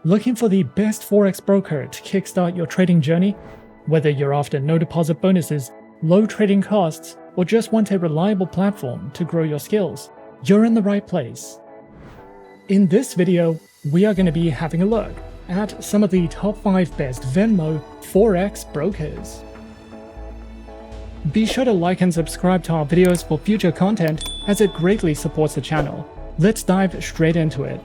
Looking for the best Forex broker to kickstart your trading journey? Whether you're after no deposit bonuses, low trading costs, or just want a reliable platform to grow your skills, you're in the right place. In this video, we are going to be having a look at some of the top 5 best Venmo Forex brokers. Be sure to like and subscribe to our videos for future content, as it greatly supports the channel. Let's dive straight into it.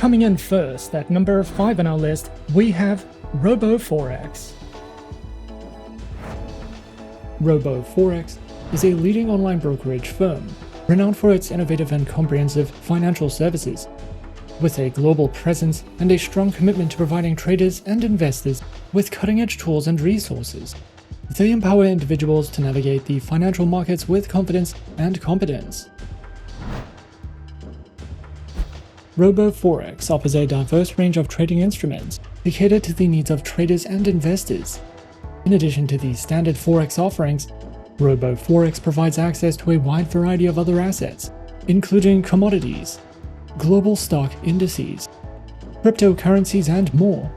Coming in first, at number 5 on our list, we have RoboForex. RoboForex is a leading online brokerage firm renowned for its innovative and comprehensive financial services. With a global presence and a strong commitment to providing traders and investors with cutting-edge tools and resources, they empower individuals to navigate the financial markets with confidence and competence. RoboForex offers a diverse range of trading instruments to cater to the needs of traders and investors. In addition to the standard Forex offerings, RoboForex provides access to a wide variety of other assets, including commodities, global stock indices, cryptocurrencies, and more.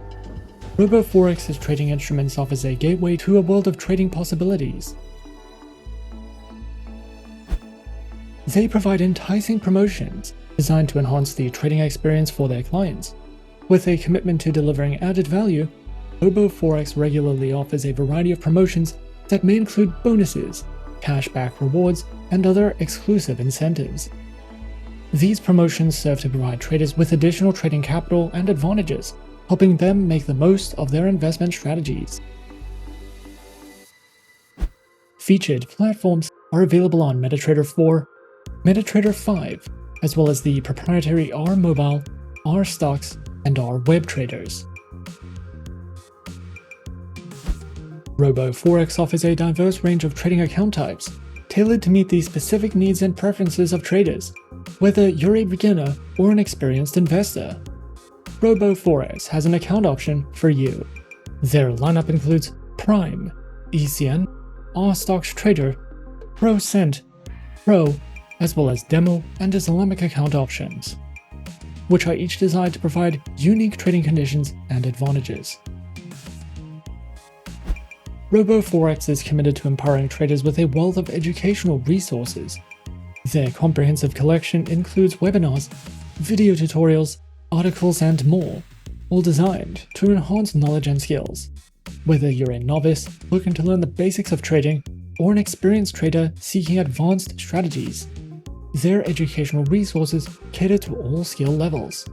RoboForex's trading instruments offers a gateway to a world of trading possibilities. They provide enticing promotions designed to enhance the trading experience for their clients. With a commitment to delivering added value, RoboForex regularly offers a variety of promotions that may include bonuses, cashback rewards, and other exclusive incentives. These promotions serve to provide traders with additional trading capital and advantages, helping them make the most of their investment strategies. Featured platforms are available on MetaTrader 4, MetaTrader 5, as well as the proprietary R Mobile, R Stocks, and R Web traders. RoboForex offers a diverse range of trading account types, tailored to meet the specific needs and preferences of traders, whether you're a beginner or an experienced investor. RoboForex has an account option for you. Their lineup includes Prime, ECN, R Stocks Trader, Pro Cent, Pro, as well as Demo and Islamic account options, which are each designed to provide unique trading conditions and advantages. RoboForex is committed to empowering traders with a wealth of educational resources. Their comprehensive collection includes webinars, video tutorials, articles, and more, all designed to enhance knowledge and skills. Whether you're a novice looking to learn the basics of trading or an experienced trader seeking advanced strategies, their educational resources cater to all skill levels.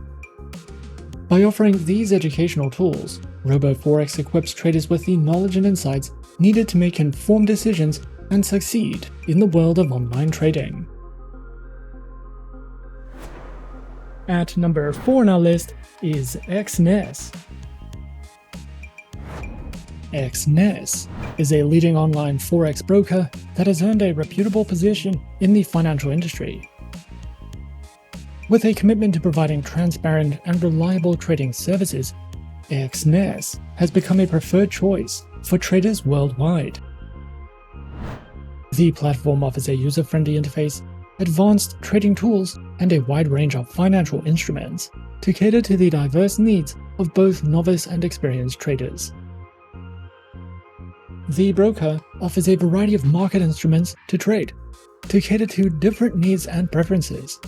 By offering these educational tools, RoboForex equips traders with the knowledge and insights needed to make informed decisions and succeed in the world of online trading. At number 4 on our list is Exness. Exness is a leading online Forex broker that has earned a reputable position in the financial industry. With a commitment to providing transparent and reliable trading services, Exness has become a preferred choice for traders worldwide. The platform offers a user-friendly interface, advanced trading tools, and a wide range of financial instruments to cater to the diverse needs of both novice and experienced traders. The broker offers a variety of market instruments to trade, to cater to different needs and preferences.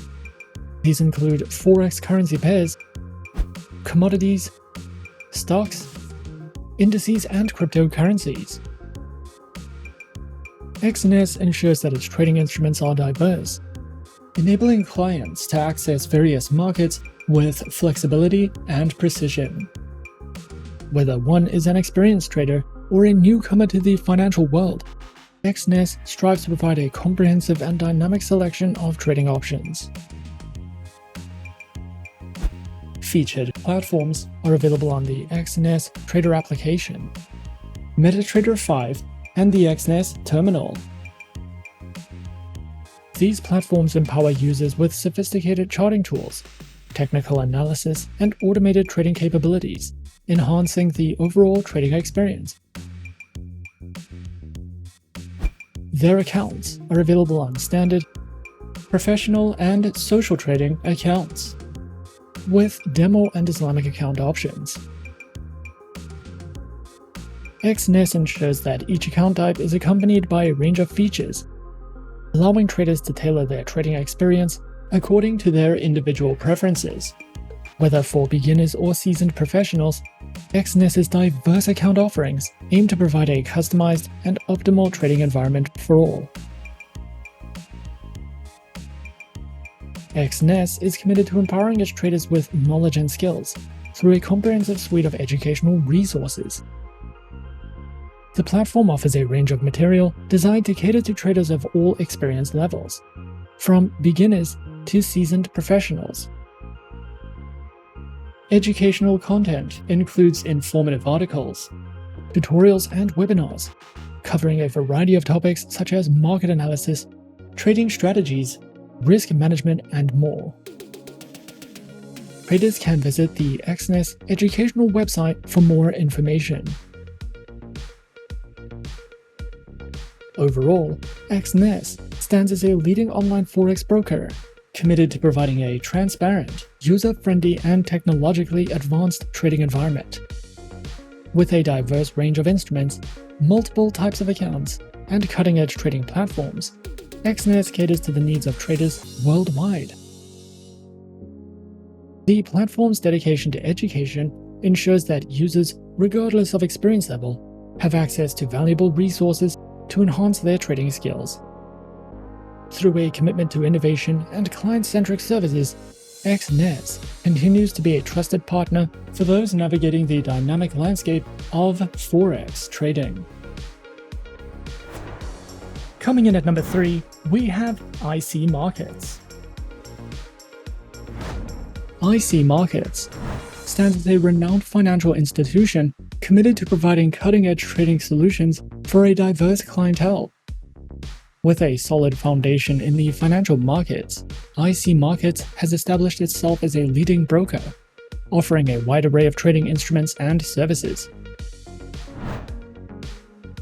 These include Forex currency pairs, commodities, stocks, indices, and cryptocurrencies. Exness ensures that its trading instruments are diverse, enabling clients to access various markets with flexibility and precision. Whether one is an experienced trader or a newcomer to the financial world, Exness strives to provide a comprehensive and dynamic selection of trading options. Featured platforms are available on the Exness Trader application, MetaTrader 5, and the Exness terminal. These platforms empower users with sophisticated charting tools, technical analysis, and automated trading capabilities, enhancing the overall trading experience. Their accounts are available on standard, professional, and social trading accounts. with demo and Islamic account options. Exness ensures that each account type is accompanied by a range of features, allowing traders to tailor their trading experience according to their individual preferences. Whether for beginners or seasoned professionals, Exness's diverse account offerings aim to provide a customized and optimal trading environment for all. Exness is committed to empowering its traders with knowledge and skills through a comprehensive suite of educational resources. The platform offers a range of material designed to cater to traders of all experience levels, from beginners to seasoned professionals. Educational content includes informative articles, tutorials, and webinars, covering a variety of topics such as market analysis, trading strategies, risk management, and more. Traders can visit the Exness educational website for more information. Overall, Exness stands as a leading online forex broker, committed to providing a transparent, user-friendly, and technologically advanced trading environment. With a diverse range of instruments, multiple types of accounts, and cutting-edge trading platforms, Exness caters to the needs of traders worldwide. The platform's dedication to education ensures that users, regardless of experience level, have access to valuable resources to enhance their trading skills. Through a commitment to innovation and client-centric services, Exness continues to be a trusted partner for those navigating the dynamic landscape of forex trading. Coming in at number 3, we have ICMarkets. ICMarkets stands as a renowned financial institution committed to providing cutting-edge trading solutions for a diverse clientele. With a solid foundation in the financial markets, ICMarkets has established itself as a leading broker, offering a wide array of trading instruments and services.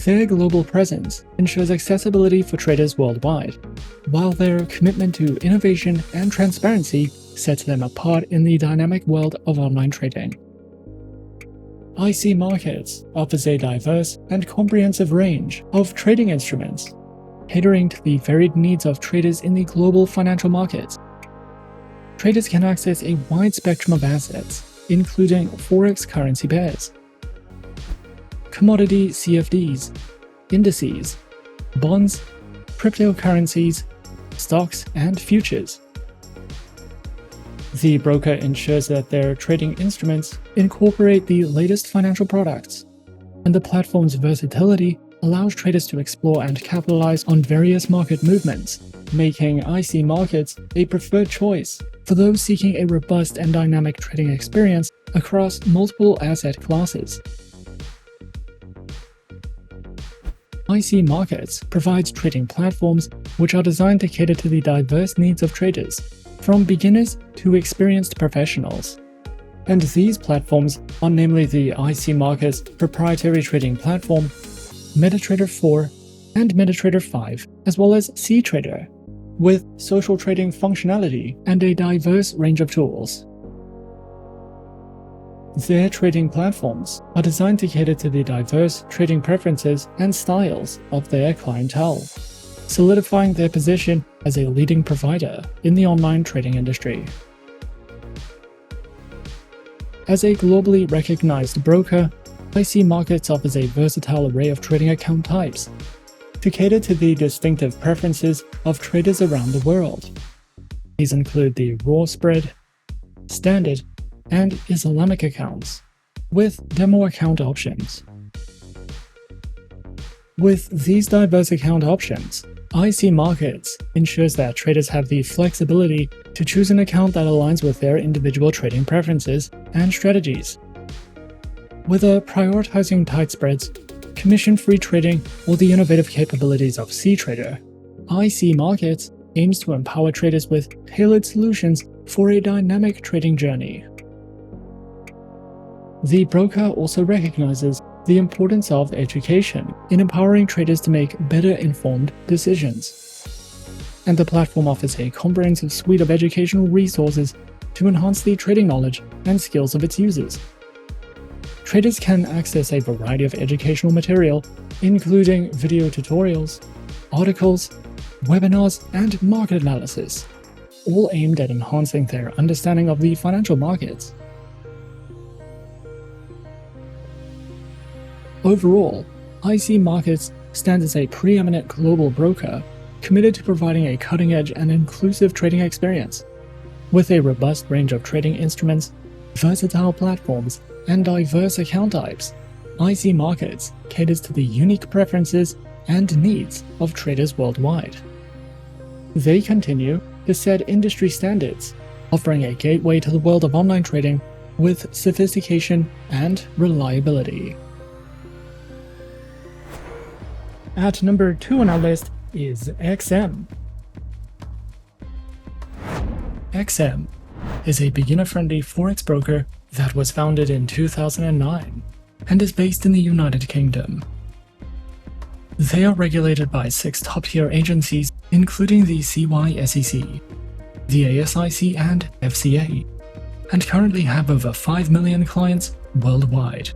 Their global presence ensures accessibility for traders worldwide, while their commitment to innovation and transparency sets them apart in the dynamic world of online trading. ICMarkets offers a diverse and comprehensive range of trading instruments, catering to the varied needs of traders in the global financial markets. Traders can access a wide spectrum of assets, including forex currency pairs, commodity CFDs, indices, bonds, cryptocurrencies, stocks, and futures. The broker ensures that their trading instruments incorporate the latest financial products, and the platform's versatility allows traders to explore and capitalize on various market movements, making ICMarkets a preferred choice for those seeking a robust and dynamic trading experience across multiple asset classes. ICMarkets provides trading platforms which are designed to cater to the diverse needs of traders, from beginners to experienced professionals. And these platforms are namely the ICMarkets proprietary trading platform, MetaTrader 4, and MetaTrader 5, as well as CTrader, with social trading functionality and a diverse range of tools. Their trading platforms are designed to cater to the diverse trading preferences and styles of their clientele, solidifying their position as a leading provider in the online trading industry. As a globally recognized broker, ICMarkets offers a versatile array of trading account types to cater to the distinctive preferences of traders around the world. These include the raw spread, standard, and Islamic accounts, with demo account options. With these diverse account options, ICMarkets ensures that traders have the flexibility to choose an account that aligns with their individual trading preferences and strategies. Whether prioritizing tight spreads, commission-free trading, or the innovative capabilities of CTrader, ICMarkets aims to empower traders with tailored solutions for a dynamic trading journey. The broker also recognizes the importance of education in empowering traders to make better informed decisions. And the platform offers a comprehensive suite of educational resources to enhance the trading knowledge and skills of its users. Traders can access a variety of educational material, including video tutorials, articles, webinars, and market analysis, all aimed at enhancing their understanding of the financial markets. Overall, ICMarkets stands as a preeminent global broker committed to providing a cutting-edge and inclusive trading experience. With a robust range of trading instruments, versatile platforms, and diverse account types, ICMarkets caters to the unique preferences and needs of traders worldwide. They continue to set industry standards, offering a gateway to the world of online trading with sophistication and reliability. At number 2 on our list is XM. XM is a beginner-friendly forex broker that was founded in 2009 and is based in the United Kingdom. They are regulated by 6 top-tier agencies, including the CYSEC, the ASIC, and FCA, and currently have over 5 million clients worldwide.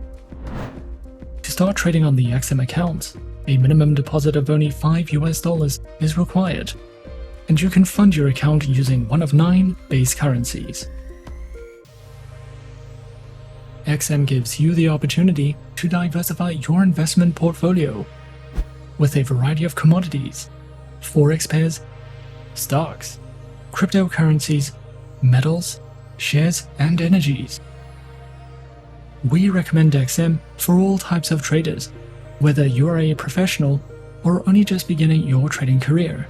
To start trading on the XM account, a minimum deposit of only $5 is required, and you can fund your account using one of 9 base currencies. XM gives you the opportunity to diversify your investment portfolio with a variety of commodities, forex pairs, stocks, cryptocurrencies, metals, shares, and energies. We recommend XM for all types of traders, whether you are a professional or only just beginning your trading career.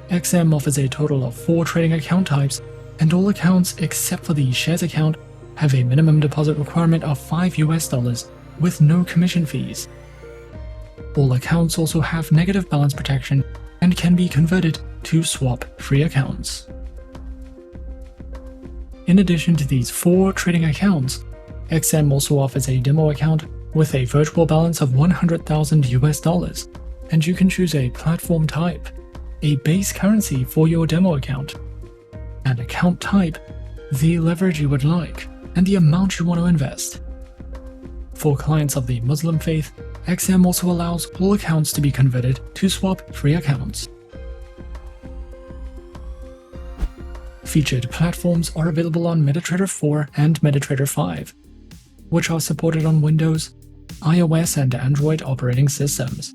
XM offers a total of 4 trading account types, and all accounts except for the shares account have a minimum deposit requirement of $5 with no commission fees. All accounts also have negative balance protection and can be converted to swap-free accounts. In addition to these 4 trading accounts, XM also offers a demo account with a virtual balance of $100,000, and you can choose a platform type, a base currency for your demo account, an account type, the leverage you would like, and the amount you want to invest. For clients of the Muslim faith, XM also allows all accounts to be converted to swap-free accounts. Featured platforms are available on MetaTrader 4 and MetaTrader 5, which are supported on Windows, iOS, and Android operating systems.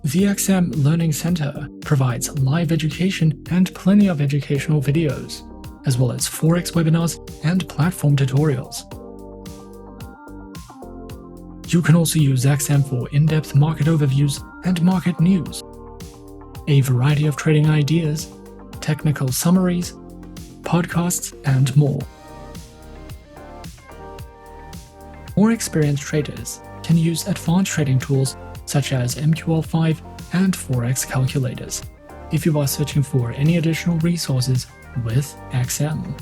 The XM Learning Center provides live education and plenty of educational videos, as well as Forex webinars and platform tutorials. You can also use XM for in-depth market overviews and market news, a variety of trading ideas, technical summaries, podcasts, and more. More experienced traders can use advanced trading tools such as MQL5 and Forex calculators if you are searching for any additional resources with XM.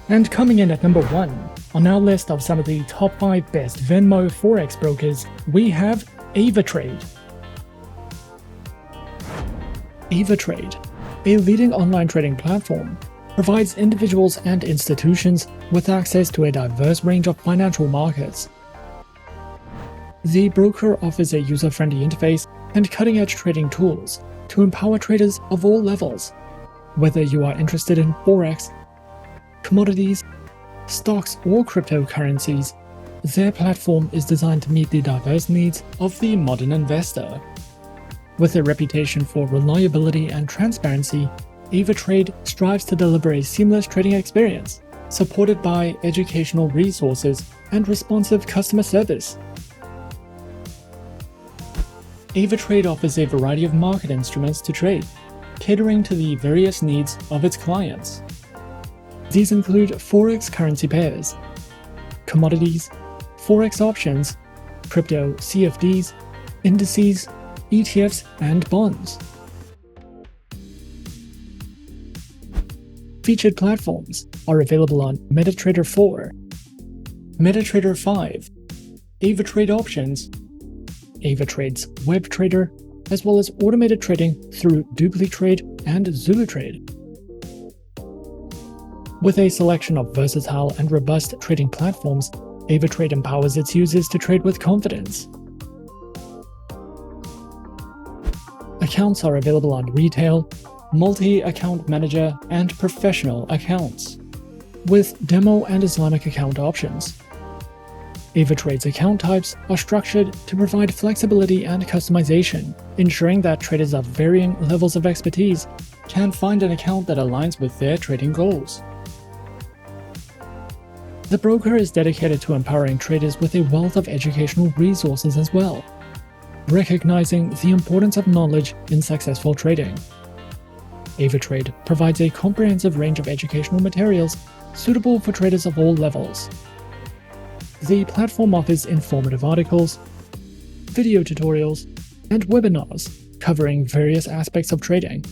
And coming in at number 1 on our list of some of the top 5 best Venmo Forex brokers, we have Avatrade. Avatrade, a leading online trading platform, provides individuals and institutions with access to a diverse range of financial markets. The broker offers a user-friendly interface and cutting-edge trading tools to empower traders of all levels. Whether you are interested in Forex, commodities, stocks, or cryptocurrencies, their platform is designed to meet the diverse needs of the modern investor. With a reputation for reliability and transparency, Avatrade strives to deliver a seamless trading experience, supported by educational resources and responsive customer service. Avatrade offers a variety of market instruments to trade, catering to the various needs of its clients. These include Forex currency pairs, commodities, Forex options, crypto CFDs, indices, ETFs, and bonds. Featured platforms are available on MetaTrader 4, MetaTrader 5, Avatrade options, Avatrade's web trader, as well as automated trading through DupliTrade and ZuluTrade. With a selection of versatile and robust trading platforms, Avatrade empowers its users to trade with confidence. Accounts are available on retail, multi-account manager, and professional accounts, with demo and Islamic account options. Avatrade's account types are structured to provide flexibility and customization, ensuring that traders of varying levels of expertise can find an account that aligns with their trading goals. The broker is dedicated to empowering traders with a wealth of educational resources as well, recognizing the importance of knowledge in successful trading. Avatrade provides a comprehensive range of educational materials suitable for traders of all levels. The platform offers informative articles, video tutorials, and webinars covering various aspects of trading,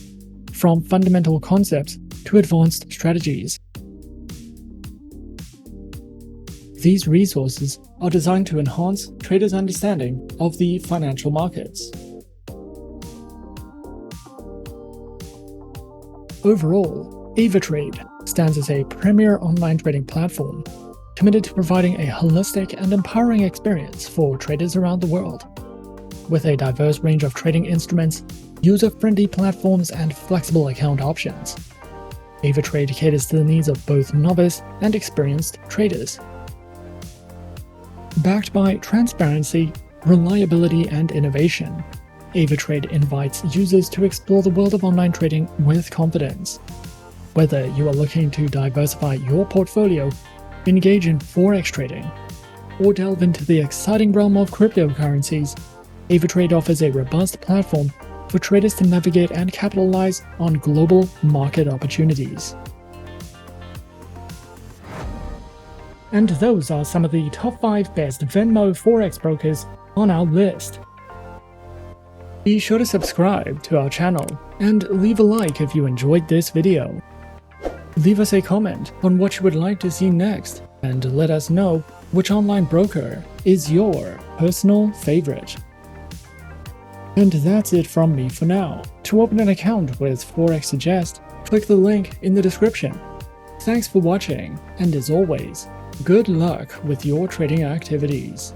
from fundamental concepts to advanced strategies. These resources are designed to enhance traders' understanding of the financial markets. Overall, Avatrade stands as a premier online trading platform committed to providing a holistic and empowering experience for traders around the world. With a diverse range of trading instruments, user-friendly platforms, and flexible account options, Avatrade caters to the needs of both novice and experienced traders. Backed by transparency, reliability, and innovation, Avatrade invites users to explore the world of online trading with confidence. Whether you are looking to diversify your portfolio, engage in Forex trading, or delve into the exciting realm of cryptocurrencies, Avatrade offers a robust platform for traders to navigate and capitalize on global market opportunities. And those are some of the top 5 best Venmo Forex brokers on our list. Be sure to subscribe to our channel and leave a like if you enjoyed this video. Leave us a comment on what you would like to see next, and let us know which online broker is your personal favorite. And that's it from me for now. To open an account with Forexsuggest, click the link in the description. Thanks for watching, and as always, good luck with your trading activities.